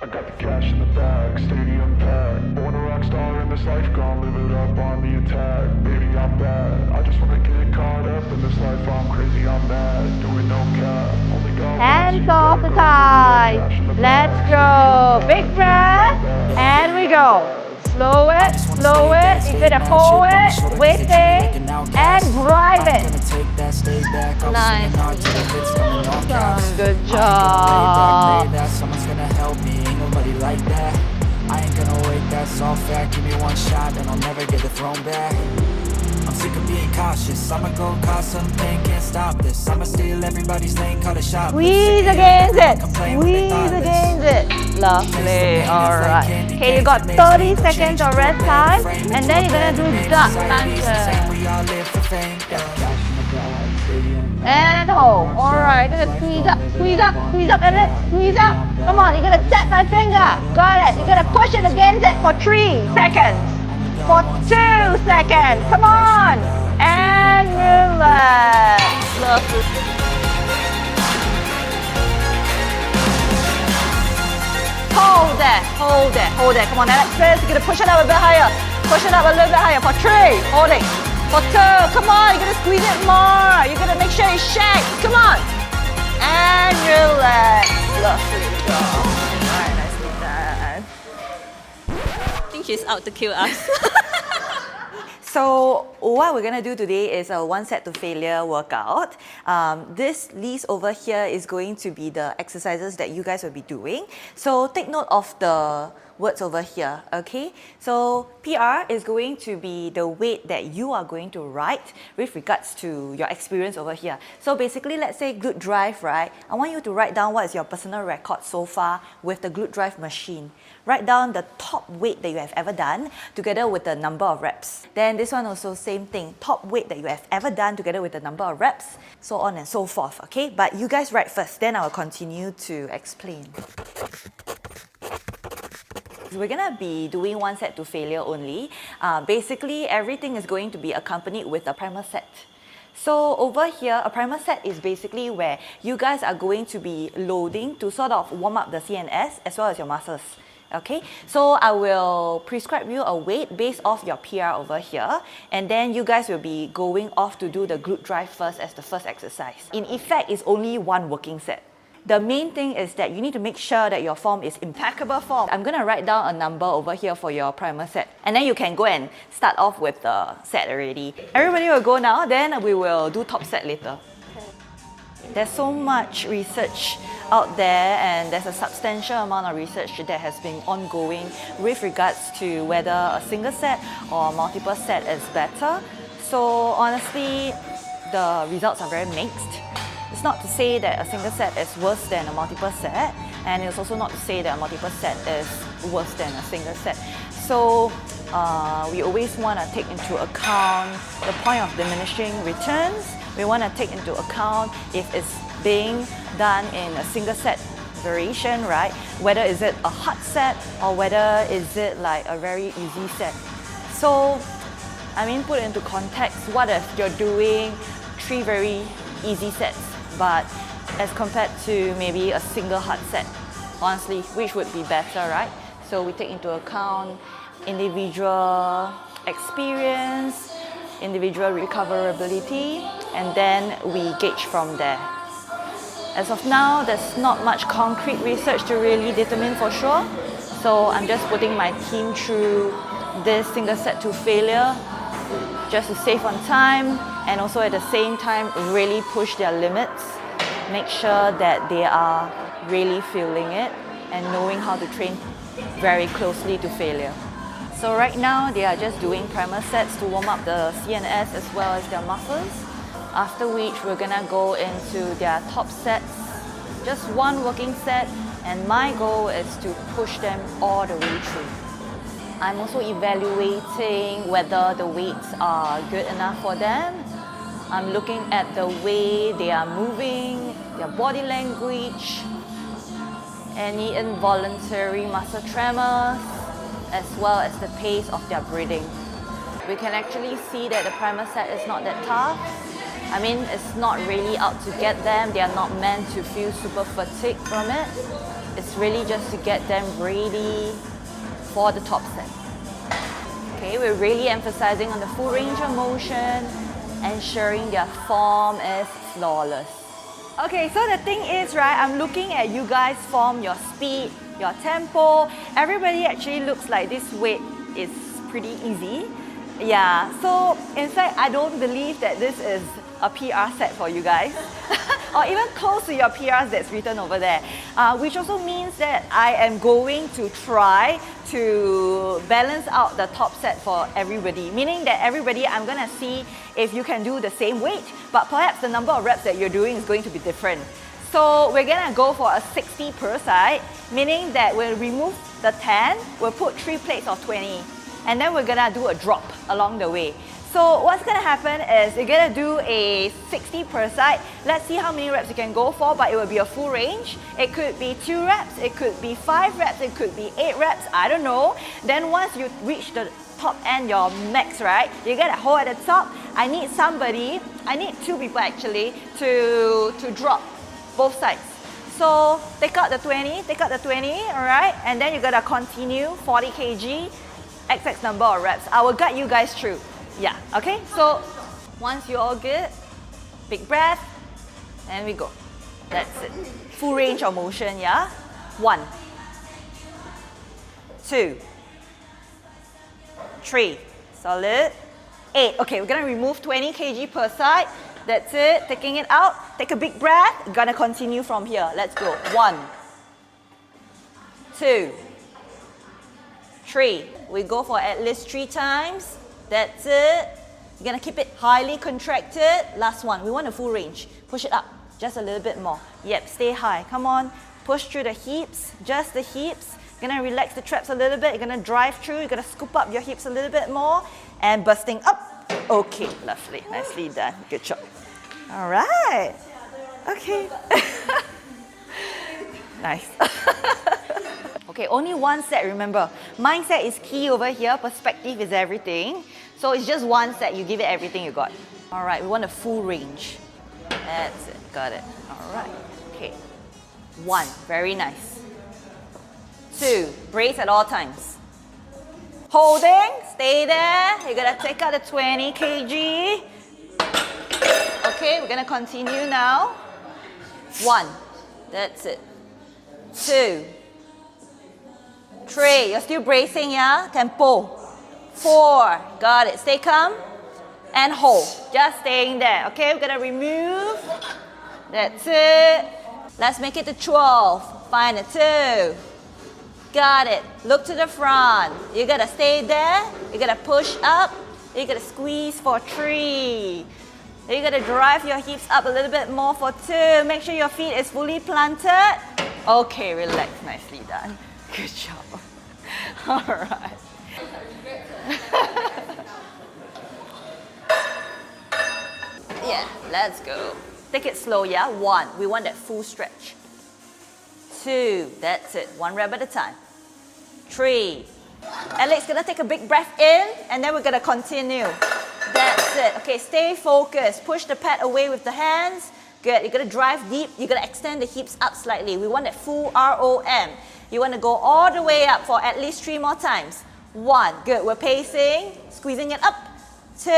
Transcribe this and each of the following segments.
I got the cash in the bag, stadium packed. Born a rock star in this life, gonna live it up on the attack. Baby, I'm bad. I just wanna get caught up in this life. I'm crazy, I'm mad. Doing no cap. Only got Hands off the thigh. Let's go. Big breath. And we go. Slow it, slow it. You're gonna hold it, weight it, and drive it. Nice. Awesome. Good job. Someone's gonna help me, ain't nobody like that. I ain't gonna wait, that's all fact. Give me one shot and I'll never get the throne back. I'm sick of being cautious, I'ma go cause something, can't stop this. I'ma steal everybody's lane, call a shot. Squeeze against it. Squeeze against it. Lovely. Alright. Okay, you got 30 seconds of rest time, and then you're gonna do duck lunges. And hold. Alright, you're gonna squeeze up, squeeze up, squeeze up, and then squeeze up. Come on, you're gonna tap my finger. Got it. You're gonna push it against it for 3 seconds. For 2 seconds. Come on. And relax. Lovely. Hold that, hold that, hold that. Come on, Alexis, you're gonna push it up a bit higher. Push it up a little bit higher. For 3, holding. For 2, come on, you're gonna squeeze it more. You're gonna make sure it shakes. Come on. And relax. Lovely job. Alright, nicely done. I think she's out to kill us. So what we're gonna do today is a 1 set to failure workout. This list over here is going to be the exercises that you guys will be doing. So take note of the words over here, okay? So PR is going to be the weight that you are going to write with regards to your experience over here. So basically, let's say glute drive, right? I want you to write down what is your personal record so far with the glute drive machine. Write down the top weight that you have ever done together with the number of reps. Then this one also same thing, top weight that you have ever done together with the number of reps, so on and so forth, okay? But you guys write first, then I'll continue to explain. We're gonna be doing 1 set to failure only. Basically, everything is going to be accompanied with a primer set. So over here, a primer set is basically where you guys are going to be loading to sort of warm up the CNS as well as your muscles. Okay, so I will prescribe you a weight based off your PR over here, and then you guys will be going off to do the glute drive first as the first exercise. In effect, it's only 1 working set. The main thing is that you need to make sure that your form is impeccable form. I'm gonna write down a number over here for your primer set, and then you can go and start off with the set already. Everybody will go now, then we will do top set later. There's so much research out there, and there's a substantial amount of research that has been ongoing with regards to whether a single set or multiple set is better. So honestly, the results are very mixed. It's not to say that a single set is worse than a multiple set, and it's also not to say that a multiple set is worse than a single set. So we always want to take into account the point of diminishing returns. We want to take into account if it's being done in a single set variation, right? Whether is it a hard set or whether is it like a very easy set. So, I mean, put it into context, what if you're doing 3 very easy sets, but as compared to maybe a single hard set, honestly, which would be better, right? So we take into account individual experience, individual recoverability, and then we gauge from there. As of now, there's not much concrete research to really determine for sure, so I'm just putting my team through this single set to failure just to save on time, and also at the same time really push their limits, make sure that they are really feeling it and knowing how to train very closely to failure. So right now they are just doing primer sets to warm up the CNS as well as their muscles, after which we're gonna go into their top sets, just 1 working set, and my goal is to push them all the way through. I'm also evaluating whether the weights are good enough for them. I'm looking at the way they are moving, their body language, any involuntary muscle tremors, as well as the pace of their breathing. We can actually see that the primer set is not that tough. I mean, it's not really out to get them. They are not meant to feel super fatigued from it. It's really just to get them ready for the top set. Okay, we're really emphasizing on the full range of motion, ensuring their form is flawless. Okay, so the thing is, right, I'm looking at you guys' form, your speed, your tempo. Everybody actually looks like this weight is pretty easy. Yeah, so in fact, I don't believe that this is a PR set for you guys. Or even close to your PRs that's written over there. Which also means that I am going to try to balance out the top set for everybody. Meaning that everybody, I'm gonna see if you can do the same weight, but perhaps the number of reps that you're doing is going to be different. So we're gonna go for a 60 per side, meaning that we'll remove the 10, we'll put 3 plates of 20, and then we're gonna do a drop along the way. So what's gonna happen is you're gonna do a 60 per side. Let's see how many reps you can go for, but it will be a full range. It could be 2 reps, it could be 5 reps, it could be 8 reps, I don't know. Then once you reach the top end, your max, right? You gotta hold at the top. I need somebody, I need 2 people actually, to drop both sides. So take out the 20, alright? And then you gotta continue 40 kg, XX number of reps. I will guide you guys through. Yeah, okay? So once you're all good, big breath, and we go. That's it. Full range of motion, yeah? 1, 2, 3, solid. 8. Okay, we're gonna remove 20 kg per side. That's it. Taking it out. Take a big breath. Gonna continue from here. Let's go. 1, 2, 3. We go for at least 3 times. That's it. You're gonna keep it highly contracted. Last one. We want a full range. Push it up. Just a little bit more. Yep, stay high. Come on. Push through the hips. Just the hips. You're gonna relax the traps a little bit. You're gonna drive through. You're gonna scoop up your hips a little bit more. And bursting up. Okay, lovely. Nicely done. Good job. All right. Okay. Nice. Okay, only one set, remember. Mindset is key over here. Perspective is everything. So it's just one set. You give it everything you got. All right, we want a full range. That's it. Got it. All right. Okay. 1. Very nice. 2. Brace at all times. Holding. Stay there. You're going to take out the 20 kg. Okay, we're going to continue now. 1. That's it. 2. 3. You're still bracing, yeah? Tempo. 4. Got it. Stay calm. And hold. Just staying there. Okay, we're going to remove. That's it. Let's make it to 12. Find a 2. Got it. Look to the front. You got to stay there. You got to push up. You got to squeeze for 3. You got to drive your hips up a little bit more for 2. Make sure your feet is fully planted. Okay, relax. Nicely done. Good job. All right. Yeah, let's go. Take it slow, yeah? 1. We want that full stretch. 2. That's it. 1 rep at a time. 3. Alex, gonna take a big breath in, and then we're gonna continue. That's it. Okay, stay focused. Push the pad away with the hands. Good. You're gonna drive deep. You're gonna extend the hips up slightly. We want that full ROM. You want to go all the way up for at least 3 more times. 1. Good. We're pacing. Squeezing it up. 2.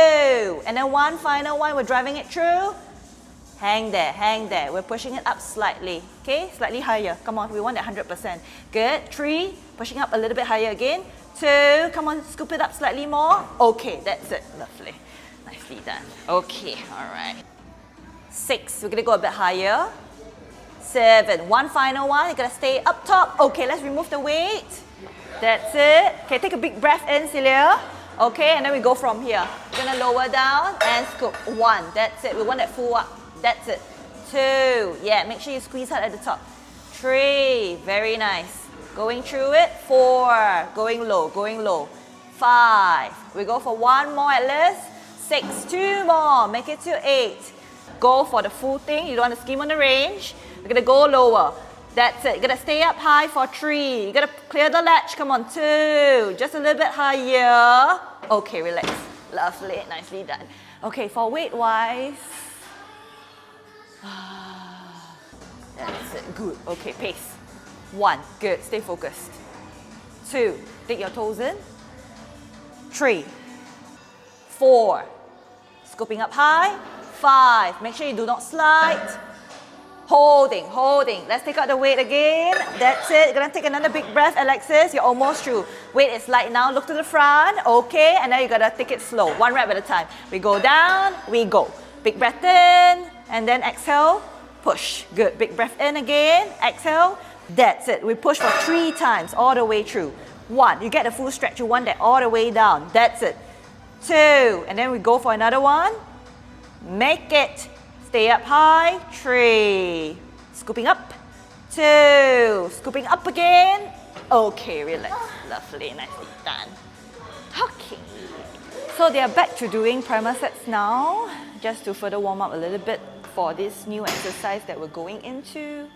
And then 1 final one. We're driving it through. Hang there. Hang there. We're pushing it up slightly. Okay? Slightly higher. Come on. We want that 100%. Good. 3. Pushing up a little bit higher again. 2. Come on. Scoop it up slightly more. Okay. That's it. Lovely. Nicely done. Okay. All right. 6. We're going to go a bit higher. 7. 1 final one. You're gonna stay up top. Okay, let's remove the weight. That's it. Okay, take a big breath in, Celia. Okay, and then we go from here. We're gonna lower down and scoop. 1. That's it. We want that full up. That's it. 2. Yeah, make sure you squeeze hard at the top. 3. Very nice. Going through it. 4. Going low. Going low. 5. We go for 1 more at least. 6. 2 more. Make it to 8. Go for the full thing. You don't want to skim on the range. We're going to go lower. That's it. You're going to stay up high for 3. You're going to clear the latch. Come on, 2. Just a little bit higher. Okay, relax. Lovely. Nicely done. Okay, for weight-wise. That's it. Good. Okay, pace. 1, good, stay focused. 2, dig your toes in. 3, 4, scooping up high. 5, make sure you do not slide. Holding, holding. Let's take out the weight again. That's it. You're gonna take another big breath, Alexis. You're almost through. Weight is light now. Look to the front. Okay, and now you gotta take it slow. 1 rep at a time. We go down, we go. Big breath in, and then exhale, push. Good. Big breath in again, exhale. That's it. We push for 3 times all the way through. 1, you get the full stretch. You want that all the way down. That's it. 2, and then we go for another one. Make it. Stay up high. 3, scooping up. 2, scooping up again. Okay, relax. Lovely, nicely done. Okay. So they are back to doing primer sets now, just to further warm up a little bit for this new exercise that we're going into.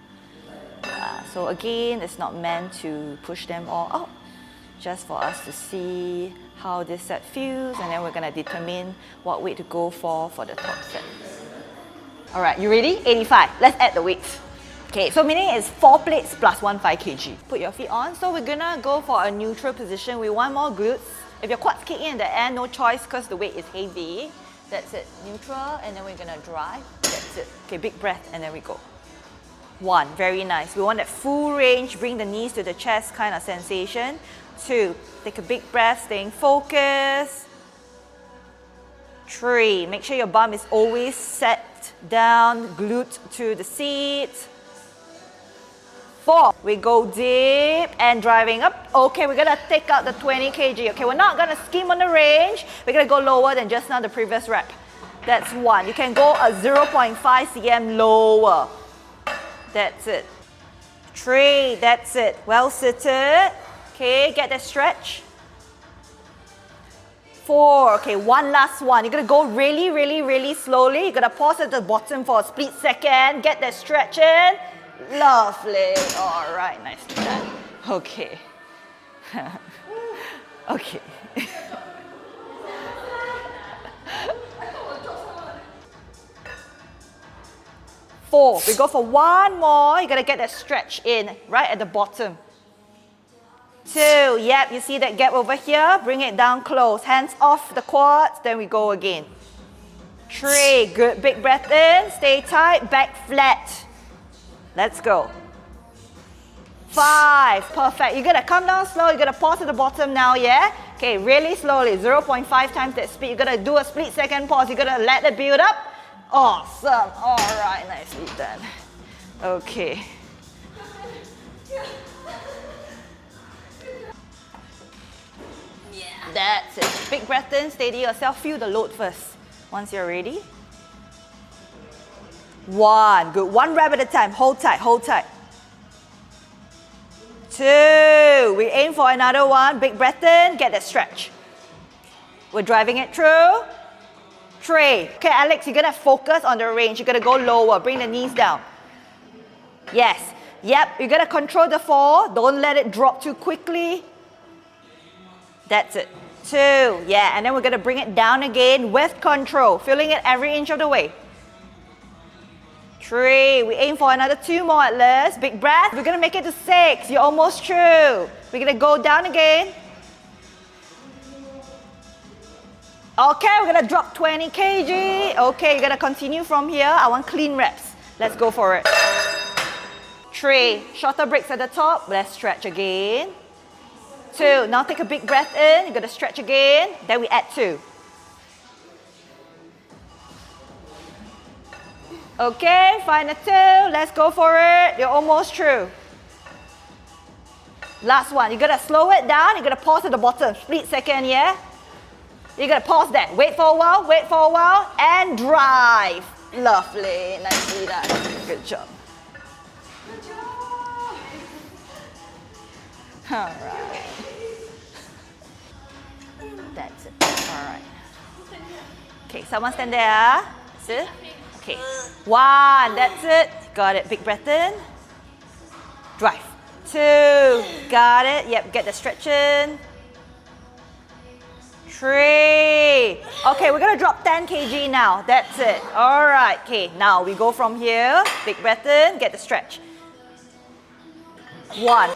So again, it's not meant to push them all out, just for us to see how this set feels, and then we're going to determine what weight to go for the top set. Alright, you ready? 85. Let's add the weights. Okay, so meaning it's 4 plates plus 1 5 kg. Put your feet on. So we're gonna go for a neutral position. We want more glutes. If your quads kick in at the end, no choice because the weight is heavy. That's it. Neutral, and then we're gonna drive. That's it. Okay, big breath, and then we go. 1, very nice. We want that full range, bring the knees to the chest kind of sensation. 2, take a big breath, staying focused. 3, make sure your bum is always set down, glute to the seat. 4, we go deep and driving up. Okay, we're gonna take out the 20 kg. Okay, we're not gonna skim on the range. We're gonna go lower than just now the previous rep. That's 1. You can go a 0.5 cm lower. That's it. 3, that's it. Well seated. Okay, get that stretch. 4, okay, 1 last one. You're gonna go really, really, really slowly. You're gonna pause at the bottom for a split second. Get that stretch in. Lovely. All right, nicely done. Okay. Okay. Four. We go for 1 more. You gotta get that stretch in right at the bottom. 2. Yep, you see that gap over here? Bring it down close. Hands off the quads. Then we go again. 3. Good. Big breath in. Stay tight. Back flat. Let's go. 5. Perfect. You're gonna come down slow. You're gonna pause at the bottom now, yeah? Okay, really slowly. 0.5 times that speed. You're gonna do a split second pause. You're gonna let it build up. Awesome. All right, nicely done. Okay. That's it. Big breath in, steady yourself, feel the load first. Once you're ready. 1, good. 1 rep at a time. Hold tight, hold tight. 2, we aim for another one. Big breath in, get that stretch. We're driving it through. 3. Okay, Alex, you're gonna focus on the range. You're gonna go lower. Bring the knees down. Yes. Yep, you're gonna control the fall. Don't let it drop too quickly. That's it. 2, yeah, and then we're gonna bring it down again with control, feeling it every inch of the way. 3, we aim for another 2 more at least. Big breath. We're gonna make it to 6. You're almost through. We're gonna go down again. Okay, we're gonna drop 20 kg. Okay, you're gonna continue from here. I want clean reps. Let's go for it. 3, shorter breaks at the top. Let's stretch again. 2, now take a big breath in. You're gonna stretch again. Then we add 2. Okay, find a 2. Let's go for it. You're almost through. Last one. You're gonna slow it down. You're gonna pause at the bottom. Split second, yeah? You're gonna pause that. Wait for a while, and drive. Lovely. Nicely done. Good job. Good job. All right. That's it. All right. Okay, someone stand there. That's it. Okay. 1. That's it. Got it. Big breath in. Drive. 2. Got it. Yep. Get the stretch in. 3. Okay, we're gonna drop 10 kg now. That's it. All right. Okay, now we go from here. Big breath in. Get the stretch. 1,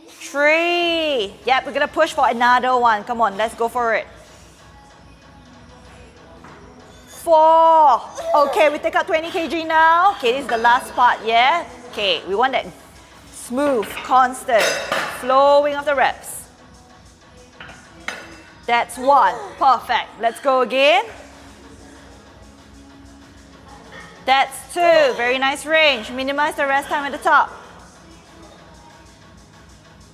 3. Yep, we're gonna push for another one. Come on, let's go for it. 4. Okay, we take out 20 kg now. Okay, this is the last part, yeah? Okay, we want that smooth, constant, flowing of the reps. That's 1. Perfect. Let's go again. That's 2. Very nice range. Minimize the rest time at the top.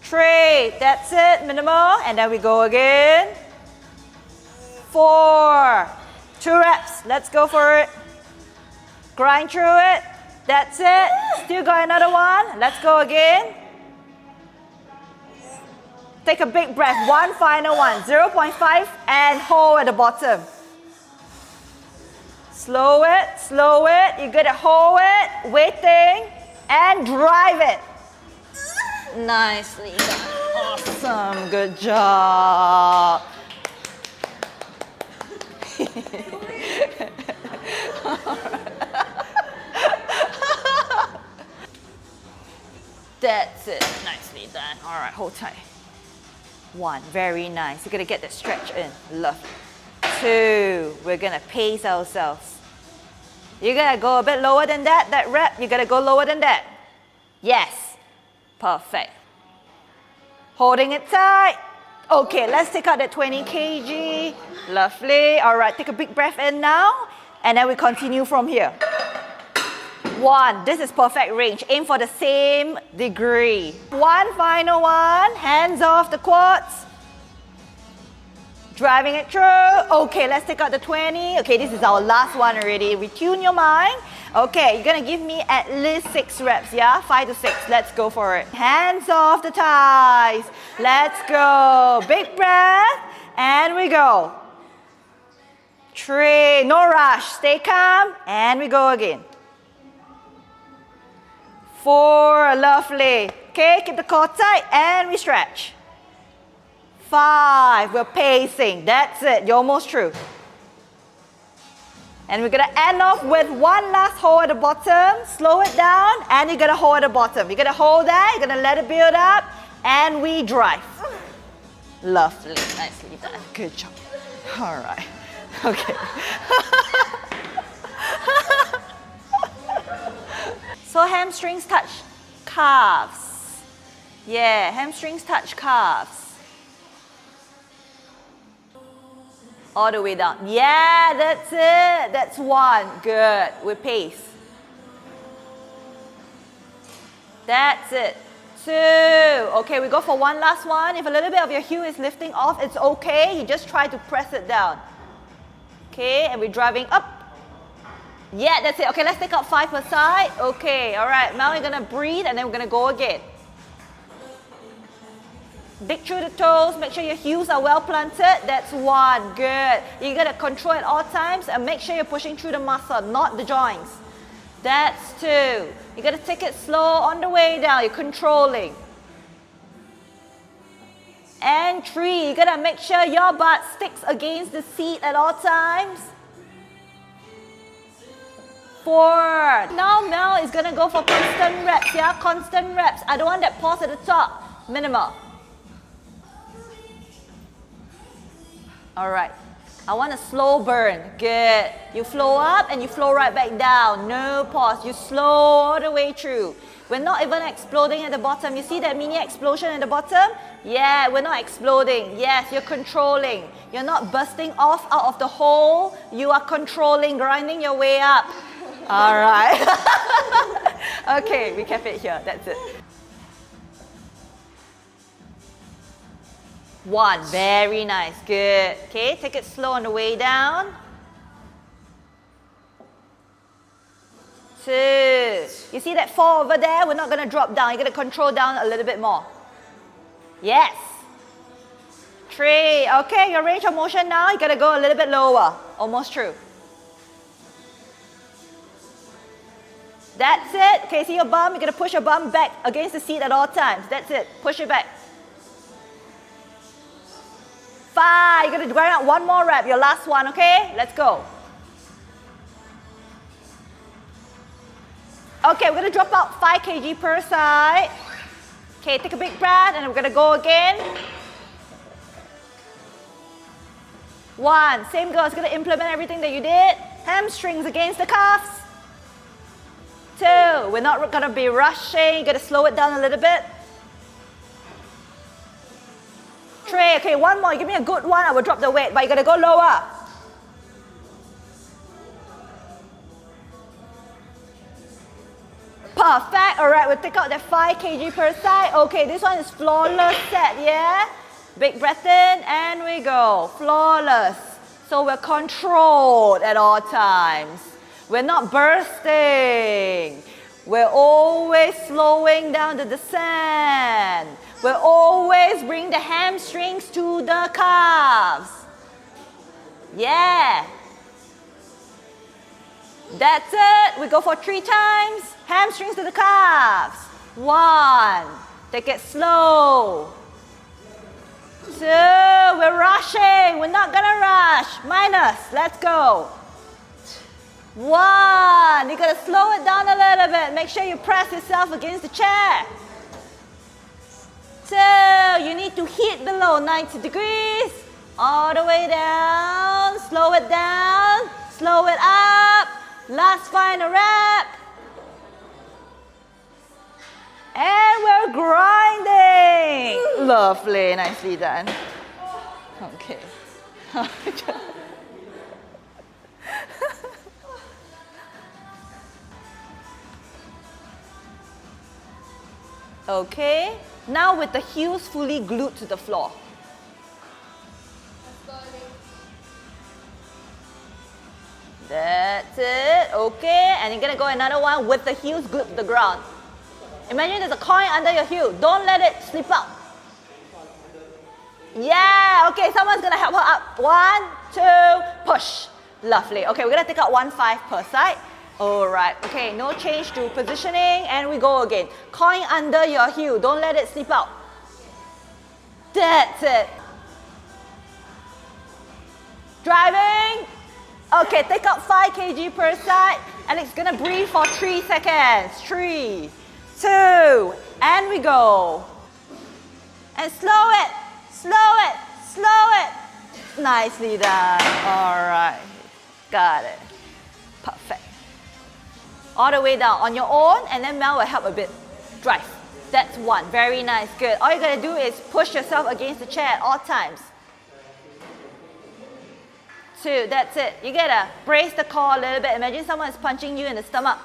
3. That's it. Minimal. And then we go again. 4. 2 reps. Let's go for it. Grind through it. That's it. Still got another one. Let's go again. Take a big breath. One final one. 0.5 and hold at the bottom. Slow it, slow it. You gotta hold it, waiting, and drive it. Nicely done. Awesome. Good job. That's it. Nicely done. All right, hold tight. 1. Very nice. You're gonna get the stretch in. Love. 2. We're gonna pace ourselves. You're gonna go a bit lower than that rep. You're gonna go lower than that. Yes. Perfect. Holding it tight. Okay, let's take out that 20 kg. Lovely. All right, take a big breath in now. And then we continue from here. 1. This is perfect range. Aim for the same degree. 1 final one. Hands off the quads. Driving it through. Okay, let's take out the 20. Okay, this is our last one already. Retune your mind. Okay, you're gonna give me at least 6 reps, yeah? 5 to 6. Let's go for it. Hands off the thighs. Let's go. Big breath. And we go. 3. No rush. Stay calm. And we go again. 4. Lovely. Okay, keep the core tight. And we stretch. 5. We're pacing. That's it. You're almost through. And we're going to end off with one last hold at the bottom. Slow it down. And you're going to hold at the bottom. You're going to hold that. You're going to let it build up. And we drive. Lovely. Nicely done. Good job. All right. Okay. So hamstrings touch calves. Yeah, hamstrings touch calves. All the way down. Yeah, that's it. That's 1. Good. We pace. That's it. 2. Okay, we go for one last one. If a little bit of your heel is lifting off, it's okay. You just try to press it down. Okay, and we're driving up. Yeah, that's it. Okay, let's take out 5 per side. Okay, all right. Now we're going to breathe and then we're going to go again. Dig through the toes, make sure your heels are well planted. That's 1. Good. You gotta control at all times and make sure you're pushing through the muscle, not the joints. That's 2. You gotta take it slow on the way down. You're controlling. And 3. You gotta make sure your butt sticks against the seat at all times. 4. Now Mel is gonna go for constant reps, yeah? Constant reps. I don't want that pause at the top. Minimal. All right. I want a slow burn. Good. You flow up and you flow right back down. No pause. You slow all the way through. We're not even exploding at the bottom. You see that mini explosion at the bottom? Yeah, we're not exploding. Yes, you're controlling. You're not bursting off out of the hole. You are controlling, grinding your way up. All right. Okay, we kept it here. That's it. 1. Very nice. Good. Okay, take it slow on the way down. 2. You see that 4 over there? We're not going to drop down. You're going to control down a little bit more. Yes. 3. Okay, your range of motion now, you got to go a little bit lower. Almost through. That's it. Okay, see your bum? You're going to push your bum back against the seat at all times. That's it. Push it back. 5. You're going to grind out 1 more rep. Your last one, okay? Let's go. Okay, we're gonna drop out 5 kg per side. Okay, take a big breath and we're gonna go again. 1, same goes, gonna implement everything that you did. Hamstrings against the calves. 2, we're not gonna be rushing, you gotta slow it down a little bit. 3, okay, 1 more, give me a good one, I will drop the weight, but you gotta go lower. Perfect, alright, we'll take out that 5 kg per side. Okay, this one is flawless set, yeah? Big breath in, and we go. Flawless. So we're controlled at all times. We're not bursting. We're always slowing down the descent. We're always bring the hamstrings to the calves. Yeah. That's it. We go for 3 times. Hamstrings to the calves. 1. Take it slow. 2. We're rushing. We're not gonna rush. Minus. Let's go. 1. You gotta slow it down a little bit. Make sure you press yourself against the chair. 2. You need to hit below 90 degrees. All the way down. Slow it down. Slow it up. Last final rep. And we're grinding. Lovely, nicely done. Okay. Okay, now with the heels fully glued to the floor. That's it, okay, and you're gonna go another one with the heels glued to the ground. Imagine there's a coin under your heel. Don't let it slip out. Yeah, okay, someone's gonna help her up. 1, 2, push. Lovely. Okay, we're gonna take out 1, 5 per side. Alright, okay, no change to positioning, and we go again. Coin under your heel. Don't let it slip out. That's it. Driving. Okay, take out 5 kg per side, and it's gonna breathe for 3 seconds. 3, 2, and we go. And slow it, slow it, slow it. Nicely done. All right, got it. Perfect. All the way down on your own, and then Mel will help a bit. Drive. That's 1. Very nice, good. All you gotta do is push yourself against the chair at all times. 2, that's it. You gotta brace the core a little bit. Imagine someone is punching you in the stomach.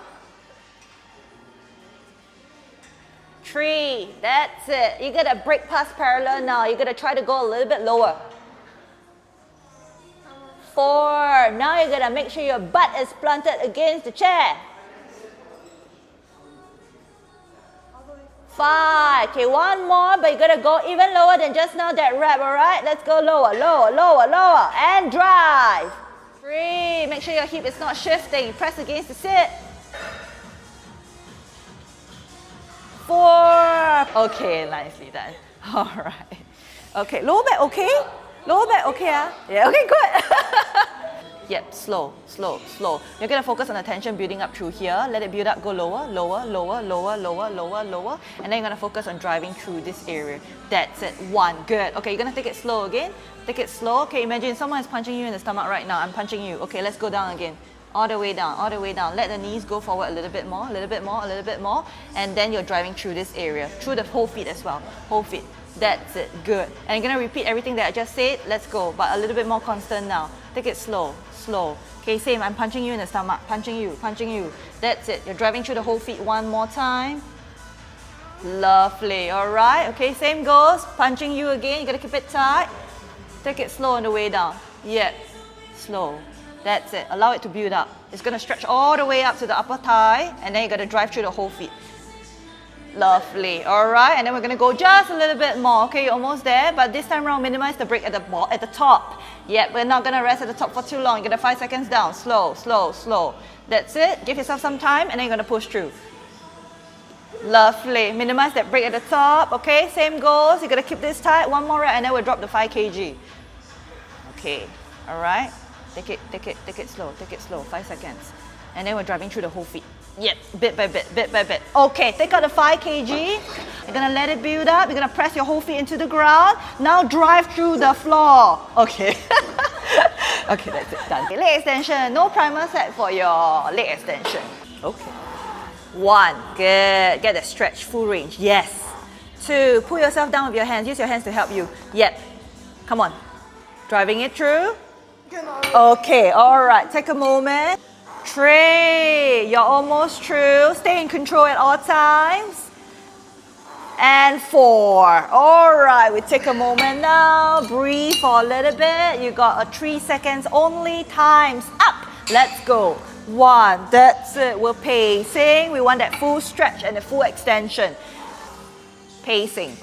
3, that's it. You gotta break past parallel now. You gotta try to go a little bit lower. 4, now you gotta make sure your butt is planted against the chair. 5, okay, 1 more, but you gotta go even lower than just now that rep, alright? Let's go lower, lower, lower, lower, and drive. 3, make sure your hip is not shifting. Press against the sit. 4, okay, nicely done. Alright. Okay, lower back okay? Lower back okay, Yeah, okay, good. Yep, slow, slow, slow. You're gonna focus on the tension building up through here. Let it build up, go lower, lower, lower, lower, lower, lower, lower. And then you're gonna focus on driving through this area. That's it, 1, good. Okay, you're gonna take it slow again. Take it slow. Okay, imagine someone is punching you in the stomach right now. I'm punching you. Okay, let's go down again. All the way down, all the way down. Let the knees go forward a little bit more, a little bit more, a little bit more. And then you're driving through this area, through the whole feet as well. Whole feet. That's it, good. And you're gonna repeat everything that I just said. Let's go, but a little bit more constant now. Take it slow, slow. Okay, same, I'm punching you in the stomach, punching you, punching you. That's it, you're driving through the whole feet 1 more time. Lovely, all right. Okay, same goes, punching you again. You gotta keep it tight. Take it slow on the way down. Yep, slow. That's it, allow it to build up. It's gonna stretch all the way up to the upper thigh, and then you gotta drive through the whole feet. Lovely, all right, and then we're gonna go just a little bit more. Okay, you're almost there, but this time around, minimize the break at the top. Yep, we're not gonna rest at the top for too long. You get 5 seconds down, slow, slow, slow. That's it, give yourself some time, and then you're gonna push through. Lovely, minimize that break at the top. Okay, same goes, you gotta keep this tight. 1 more rep, and then we'll drop the 5 kg. Okay, all right, take it slow, 5 seconds. And then we're driving through the whole feet. Yep, bit by bit, bit by bit. Okay, take out the 5 kg. You're gonna let it build up. You're gonna press your whole feet into the ground. Now drive through the floor. Okay. Okay, that's it, done. Okay, leg extension. No primer set for your leg extension. Okay. 1, good. Get the stretch, full range. Yes. 2, pull yourself down with your hands. Use your hands to help you. Yep. Come on. Driving it through. Okay, all right. Take a moment. 3, you're almost through. Stay in control at all times. And 4. All right, we take a moment now. Breathe for a little bit. You got a 3 seconds only. Time's up. Let's go. 1, that's it. We're pacing. We want that full stretch and the full extension. Pacing.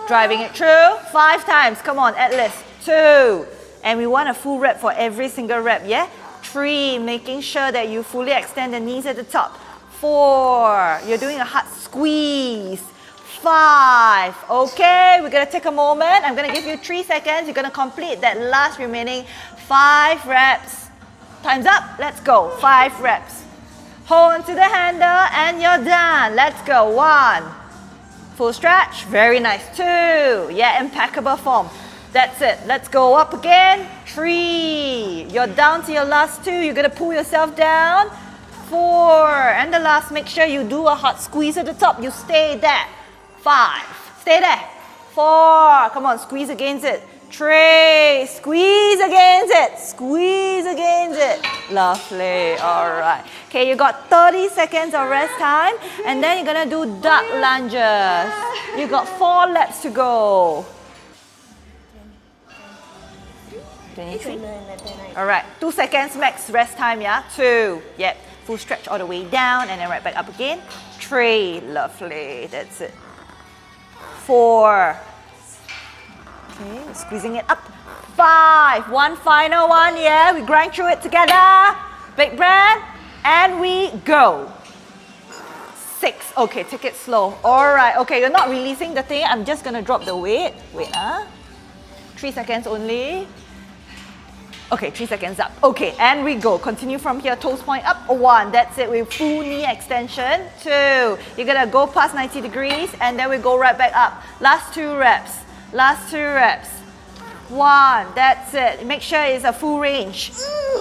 Driving it through. 5 times. Come on, at least. 2. And we want a full rep for every single rep, yeah? 3, making sure that you fully extend the knees at the top. 4, you're doing a hard squeeze. 5, okay, we're gonna take a moment. I'm gonna give you 3 seconds. You're gonna complete that last remaining 5 reps. Time's up, let's go. 5 reps. Hold onto the handle and you're done. Let's go. 1, full stretch, very nice. 2, yeah, impeccable form. That's it. Let's go up again. 3. You're down to your last 2. You're going to pull yourself down. 4. And the last, make sure you do a hot squeeze at the top. You stay there. 5. Stay there. 4. Come on, squeeze against it. 3. Squeeze against it. Squeeze against it. Lovely. All right. Okay, you got 30 seconds of rest time. And then you're going to do duck lunges. You got 4 laps to go. 23. All right, 2 seconds max rest time, yeah? 2, yep. Full stretch all the way down and then right back up again. 3, lovely, that's it. 4, okay, squeezing it up. 5, one final one, yeah? We grind through it together. Big breath, and we go. 6, okay, take it slow. All right, okay, you're not releasing the thing. I'm just gonna drop the weight. Wait, 3 seconds only. Okay, 3 seconds up. Okay, and we go. Continue from here, toes point up. 1, that's it. With full knee extension. 2, you're gonna go past 90 degrees and then we go right back up. Last 2 reps. Last 2 reps. 1, that's it. Make sure it's a full range.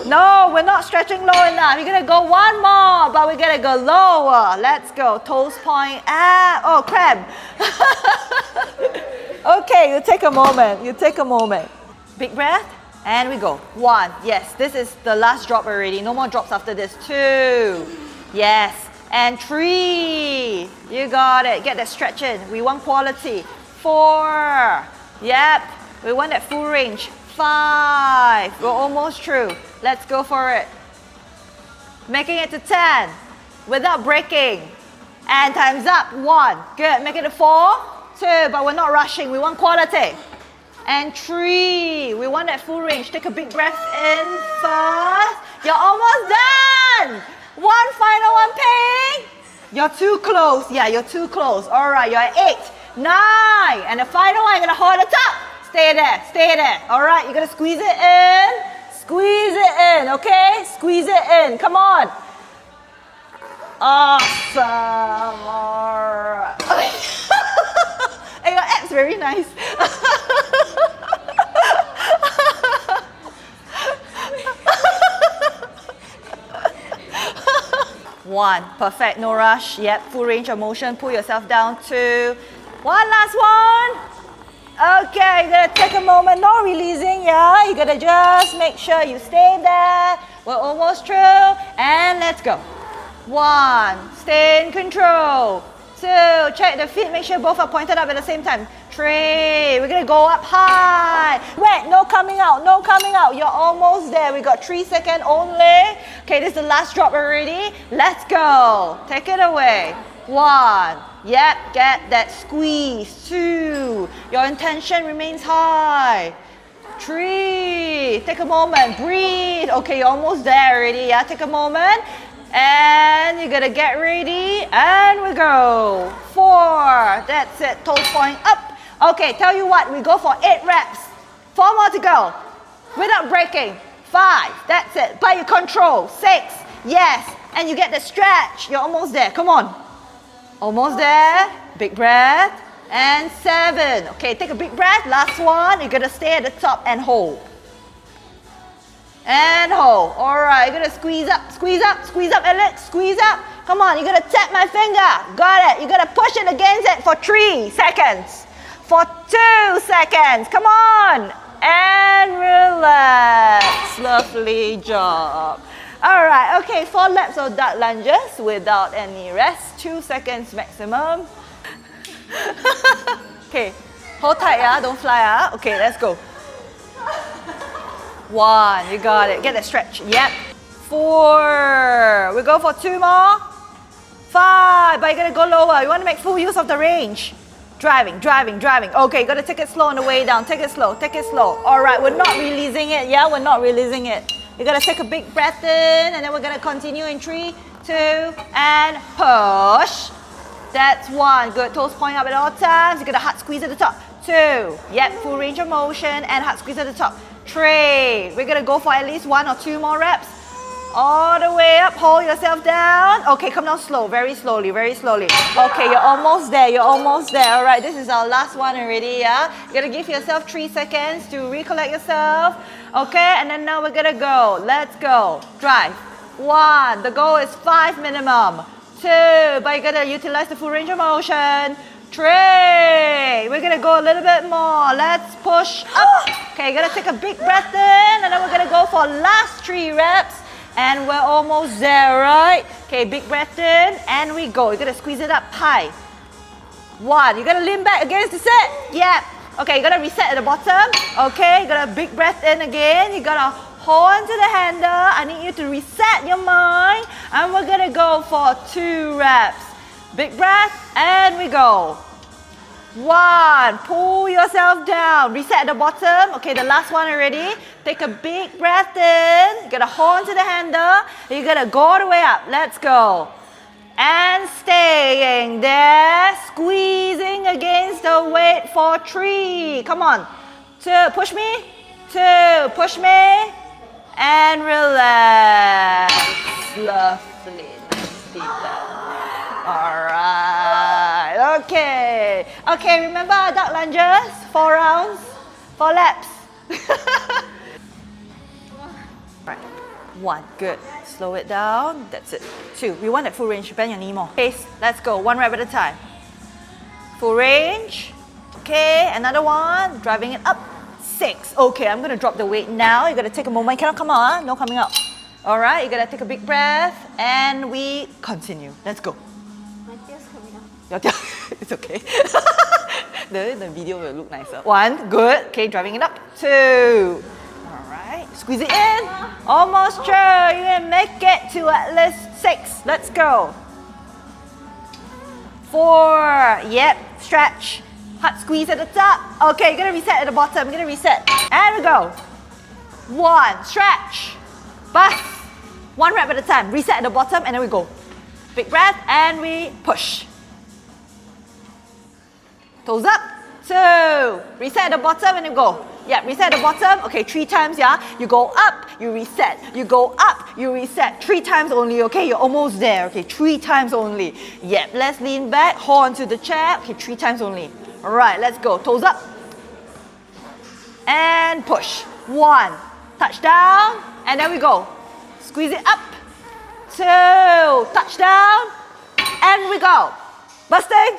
No, we're not stretching low enough. You're gonna go 1 more, but we're gonna go lower. Let's go. Toes point up. Oh, crab. Okay, you take a moment. You take a moment. Big breath. And we go. 1, yes, this is the last drop already. No more drops after this. 2, yes. And 3, you got it. Get that stretch in. We want quality. 4, yep. We want that full range. 5, we're almost through. Let's go for it. Making it to 10 without breaking. And time's up. 1, good. Make it to 4, 2, but we're not rushing. We want quality. And 3, we want that full range. Take a big breath in first. You're almost done. 1 final one, ping. You're too close. Yeah, you're too close. All right, you're at 8, 9. And the final one, you're gonna hold it up. Stay there, stay there. All right, you're gonna squeeze it in. Squeeze it in, okay? Squeeze it in, come on. Awesome, all right. And your abs very nice. One, perfect, no rush. Yep, full range of motion. Pull yourself down. 2, 1, last one. Okay, you're gonna take a moment, no releasing, yeah? You're gonna just make sure you stay there. We're almost through, and let's go. 1, stay in control. 2, check the feet, make sure both are pointed up at the same time. 3, we're gonna go up high. Wait, no coming out, no coming out. You're almost there. We got 3 seconds only. Okay, this is the last drop already. Let's go. Take it away. 1, yep, get that squeeze. 2, your intention remains high. 3, take a moment, breathe. Okay, you're almost there already, yeah? Take a moment. And you're gonna get ready, and we go. 4, that's it, toes point up. Okay, tell you what, we go for 8 reps. 4 more to go, without breaking. 5, that's it, by your control. 6, yes. and you get the stretch. You're almost there. Come on. Almost there. Big breath. And 7. Okay, take a big breath. Last one. You're gonna stay at the top and hold. And hold. Alright, you're gonna squeeze up, Alex. Squeeze up. Come on, you're gonna tap my finger. Got it. You're gonna push it against it for 3 seconds. For 2 seconds. Come on. And relax. Lovely job. Alright, okay, 4 laps of duck lunges without any rest. 2 seconds maximum. Okay, hold tight, yeah? Don't fly, yeah? Okay, let's go. 1, you got it. Get that stretch. Yep. 4. We go for 2 more. 5, but you're gonna go lower. You wanna make full use of the range. Driving. Okay, you gotta take it slow on the way down. Take it slow. Alright, we're not releasing it, yeah? We're not releasing it. You're gonna take a big breath in, and then we're gonna continue in 3, 2, and push. That's 1. Good. Toes point up at all times. You're gonna hard squeeze at the top. 2. Yep, full range of motion and hard squeeze at the top. 3. We're gonna go for at least 1 or 2 more reps. All the way up. Hold yourself down. Okay, come down slow. Very slowly. Okay, you're almost there. All right, this is our last one already, yeah? You're gonna give yourself 3 seconds to recollect yourself. Okay, and then now we're gonna go. Let's go. Drive. 1. The goal is 5 minimum. 2, but you're gonna utilize the full range of motion. 3, we're gonna go a little bit more. Let's push up. Okay, you're gonna take a big breath in, and then we're gonna go for last 3 reps. And we're almost there, right? Okay, big breath in, and we go. You're gonna squeeze it up high. 1, you're gonna lean back against the set. Yep. Okay, you're gonna reset at the bottom. Okay, you're gonna big breath in again. You're gonna hold onto the handle. I need you to reset your mind. And we're gonna go for 2 reps. Big breath, and we go. 1, pull yourself down. Reset at the bottom. Okay, the last one already. Take a big breath in. You're gonna hold onto the handle. You're gonna go all the way up. Let's go. And staying there. Squeezing against the weight for 3. Come on. 2, push me. 2, push me. And relax. Lovely. Nicely done. Alright. Okay. Okay, remember our duck lunges? 4 rounds, 4 laps. Right. 1, good. Slow it down. That's it. 2, we want that full range. Bend your knee more. Pace. Let's go. 1 rep at a time. Full range. Okay, another one. Driving it up. 6. Okay, I'm gonna drop the weight now. You're gonna take a moment. Cannot come out, no coming up. Alright, you're gonna take a big breath, and we continue. Let's go. My tears coming out. Your tears, it's okay. the video will look nicer. 1, good. Okay, driving it up. 2. Alright, squeeze it in. Almost through. You're gonna make it to at least 6. Let's go. 4. Yep, stretch. Hard squeeze at the top. Okay, you're gonna reset at the bottom. You're gonna reset. And we go. 1, stretch. Bust. 1 rep at a time. Reset at the bottom, and then we go. Big breath, and we push. Toes up. 2. Reset at the bottom, and you go. Yeah, reset at the bottom. Okay, 3 times, yeah. You go up, you reset. You go up, you reset. 3 times only, okay? You're almost there. Okay, 3 times only. Yeah, let's lean back. Hold onto the chair. Okay, 3 times only. Alright, let's go. Toes up. And push. 1. Touch down. And then we go. Squeeze it up. 2. Touch down. And we go. Busting.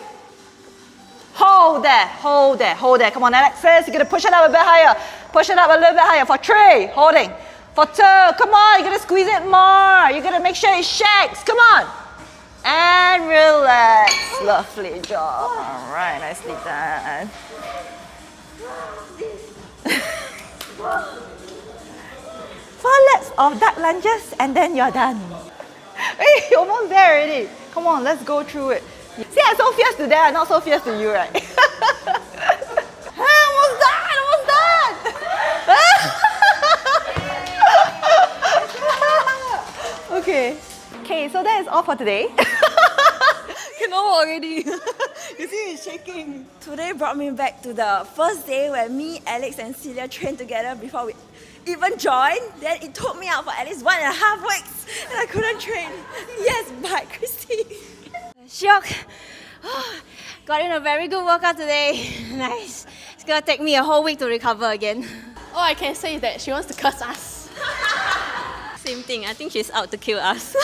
Hold there. Hold there. Hold there. Come on, Alexis. You're going to push it up a bit higher. Push it up a little bit higher. For 3. Holding. For 2. Come on. You're going to squeeze it more. You're going to make sure it shakes. Come on. And relax. Lovely job. All right, nicely done. 4 laps of duck lunges, and then you're done. Hey, you're almost there already. Come on, let's go through it. See, I'm so fierce to them, I'm not so fierce to you, right? Almost done. Okay. Okay, so that is all for today. Cannot walk already. You see, it's shaking. Today brought me back to the first day where me, Alex, and Celia trained together before we even join, then it took me out for at least 1.5 weeks and I couldn't train. Yes, bye, Christy. Shock. Got in a very good workout today. Nice. It's gonna take me a whole week to recover again. All I can say is that she wants to curse us. Same thing. I think she's out to kill us.